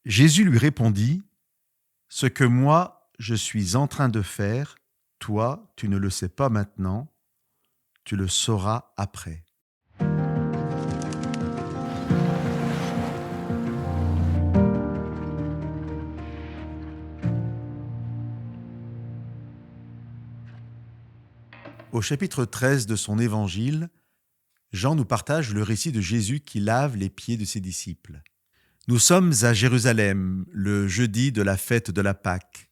Jésus lui répondit, « Ce que moi je suis en train de faire, toi tu ne le sais pas maintenant, tu le sauras après. » Au chapitre 13 de son évangile, Jean nous partage le récit de Jésus qui lave les pieds de ses disciples. Nous sommes à Jérusalem, le jeudi de la fête de la Pâque.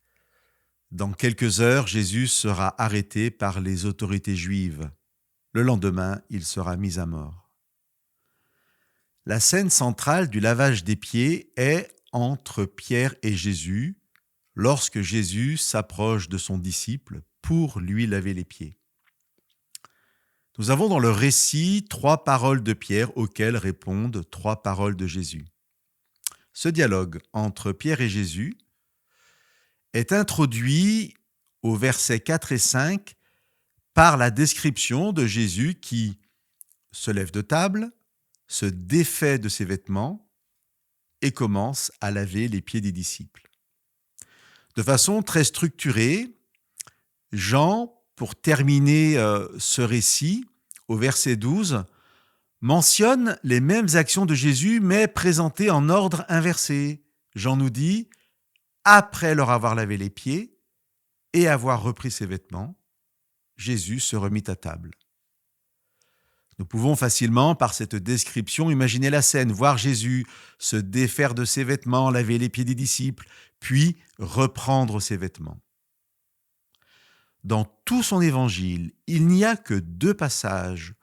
Dans quelques heures, Jésus sera arrêté par les autorités juives. Le lendemain, il sera mis à mort. La scène centrale du lavage des pieds est entre Pierre et Jésus, lorsque Jésus s'approche de son disciple pour lui laver les pieds. Nous avons dans le récit 3 paroles de Pierre auxquelles répondent 3 paroles de Jésus. Ce dialogue entre Pierre et Jésus est introduit au versets 4 et 5 par la description de Jésus qui se lève de table, se défait de ses vêtements et commence à laver les pieds des disciples. De façon très structurée, Jean, pour terminer ce récit, au verset 12, mentionne les mêmes actions de Jésus, mais présentées en ordre inversé. Jean nous dit, après leur avoir lavé les pieds et avoir repris ses vêtements, Jésus se remit à table. Nous pouvons facilement, par cette description, imaginer la scène, voir Jésus se défaire de ses vêtements, laver les pieds des disciples, puis reprendre ses vêtements. Dans tout son évangile, il n'y a que 2 passages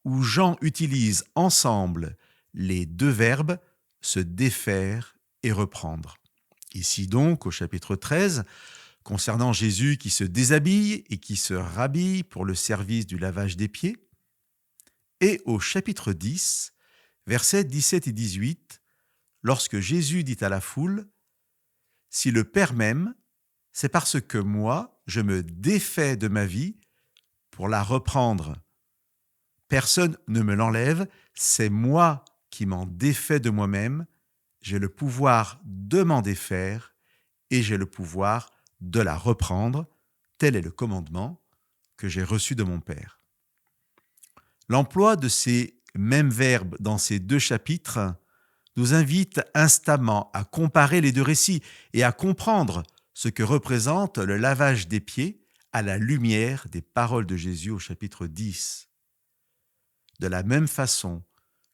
où Jean utilise ensemble les 2 verbes « se défaire » et « reprendre ». Ici donc, au chapitre 13, concernant Jésus qui se déshabille et qui se rhabille pour le service du lavage des pieds, et au chapitre 10, versets 17 et 18, lorsque Jésus dit à la foule, « Si le Père m'aime, c'est parce que moi, je me défais de ma vie pour la reprendre. Personne ne me l'enlève, c'est moi qui m'en défais de moi-même. J'ai le pouvoir de m'en défaire et j'ai le pouvoir de la reprendre. Tel est le commandement que j'ai reçu de mon Père. » L'emploi de ces mêmes verbes dans ces 2 chapitres nous invite instamment à comparer les 2 récits et à comprendre ce que représente le lavage des pieds à la lumière des paroles de Jésus au chapitre 10. De la même façon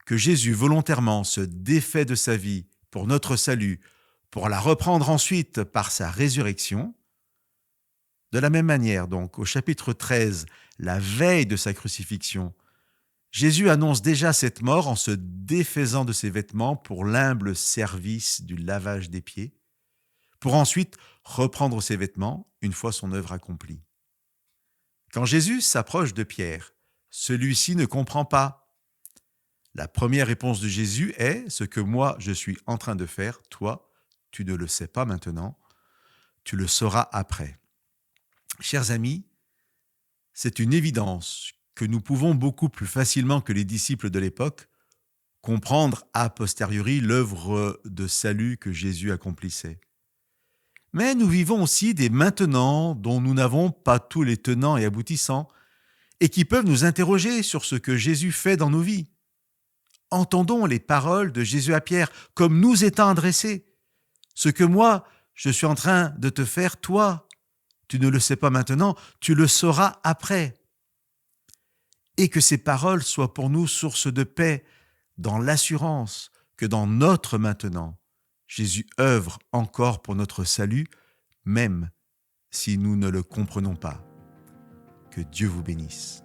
que Jésus volontairement se défait de sa vie pour notre salut, pour la reprendre ensuite par sa résurrection, de la même manière donc au chapitre 13, la veille de sa crucifixion, Jésus annonce déjà cette mort en se défaisant de ses vêtements pour l'humble service du lavage des pieds, pour ensuite reprendre ses vêtements une fois son œuvre accomplie. Quand Jésus s'approche de Pierre, celui-ci ne comprend pas. La première réponse de Jésus est « Ce que moi je suis en train de faire, toi, tu ne le sais pas maintenant, tu le sauras après. » Chers amis, c'est une évidence que nous pouvons beaucoup plus facilement que les disciples de l'époque comprendre a posteriori l'œuvre de salut que Jésus accomplissait. Mais nous vivons aussi des maintenant dont nous n'avons pas tous les tenants et aboutissants et qui peuvent nous interroger sur ce que Jésus fait dans nos vies. Entendons les paroles de Jésus à Pierre comme nous étant adressées. « Ce que moi, je suis en train de te faire, toi, tu ne le sais pas maintenant, tu le sauras après. » Et que ces paroles soient pour nous source de paix dans l'assurance que dans notre maintenant, Jésus œuvre encore pour notre salut, même si nous ne le comprenons pas. Que Dieu vous bénisse.